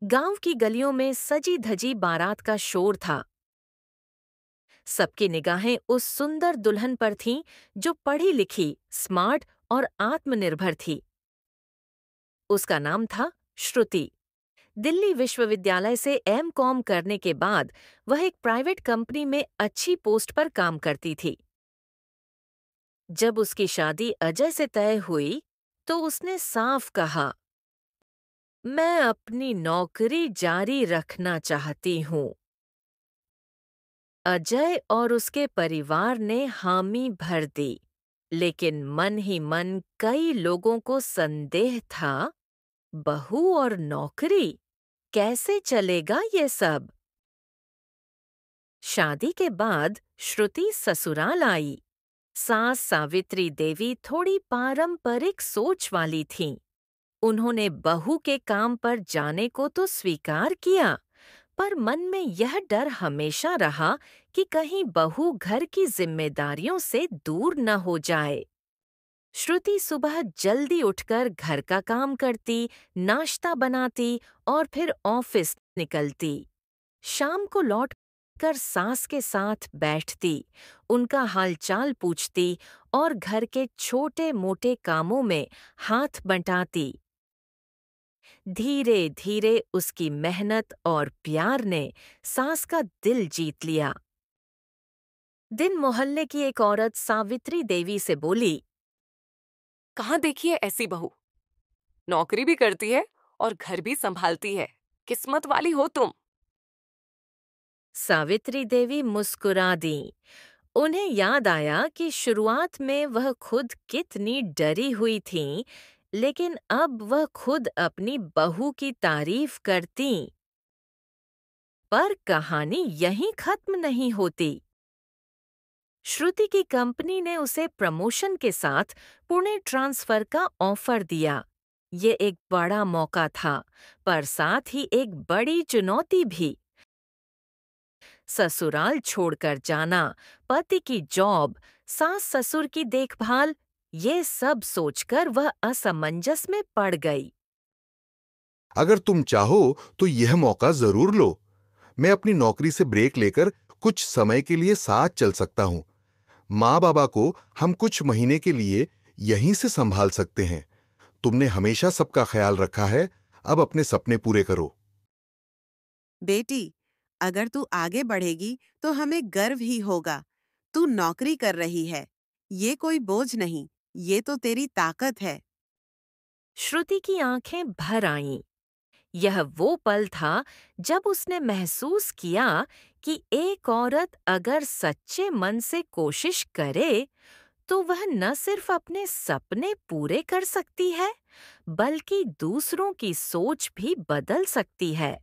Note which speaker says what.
Speaker 1: गांव की गलियों में सजी धजी बारात का शोर था। सबकी निगाहें उस सुंदर दुल्हन पर थीं जो पढ़ी लिखी, स्मार्ट और आत्मनिर्भर थी। उसका नाम था श्रुति। दिल्ली विश्वविद्यालय से एम.कॉम करने के बाद वह एक प्राइवेट कंपनी में अच्छी पोस्ट पर काम करती थी। जब उसकी शादी अजय से तय हुई, तो उसने साफ कहा, मैं अपनी नौकरी जारी रखना चाहती हूँ। अजय और उसके परिवार ने हामी भर दी, लेकिन मन ही मन कई लोगों को संदेह था, बहू और नौकरी, कैसे चलेगा ये सब? शादी के बाद श्रुति ससुराल आई। सास सावित्री देवी थोड़ी पारंपरिक सोच वाली थीं। उन्होंने बहू के काम पर जाने को तो स्वीकार किया, पर मन में यह डर हमेशा रहा कि कहीं बहू घर की जिम्मेदारियों से दूर न हो जाए। श्रुति सुबह जल्दी उठकर घर का काम करती, नाश्ता बनाती और फिर ऑफिस निकलती। शाम को लौट कर सास के साथ बैठती, उनका हालचाल पूछती और घर के छोटे मोटे कामों में हाथ बंटाती। धीरे धीरे उसकी मेहनत और प्यार ने सास का दिल जीत लिया। दिन मोहल्ले की एक औरत सावित्री देवी से बोली,
Speaker 2: कहाँ देखी है ऐसी बहू। नौकरी भी करती है और घर भी संभालती है। किस्मत वाली हो तुम।
Speaker 1: सावित्री देवी मुस्कुरा दी। उन्हें याद आया कि शुरुआत में वह खुद कितनी डरी हुई थीं, लेकिन अब वह खुद अपनी बहू की तारीफ करती। पर कहानी यहीं खत्म नहीं होती। श्रुति की कंपनी ने उसे प्रमोशन के साथ पुणे ट्रांसफर का ऑफर दिया। ये एक बड़ा मौका था, पर साथ ही एक बड़ी चुनौती भी। ससुराल छोड़कर जाना, पति की जॉब, सास ससुर की देखभाल, ये सब सोचकर वह असमंजस में पड़ गई।
Speaker 3: अगर तुम चाहो तो यह मौका जरूर लो। मैं अपनी नौकरी से ब्रेक लेकर कुछ समय के लिए साथ चल सकता हूँ। माँ बाबा को हम कुछ महीने के लिए यहीं से संभाल सकते हैं। तुमने हमेशा सबका ख्याल रखा है, अब अपने सपने पूरे करो।
Speaker 4: बेटी, अगर तू आगे बढ़ेगी तो हमें गर्व ही होगा। तू नौकरी कर रही है, ये कोई बोझ नहीं, ये तो तेरी ताकत है।
Speaker 1: श्रुति की आंखें भर आईं। यह वो पल था जब उसने महसूस किया कि एक औरत अगर सच्चे मन से कोशिश करे, तो वह न सिर्फ अपने सपने पूरे कर सकती है, बल्कि दूसरों की सोच भी बदल सकती है।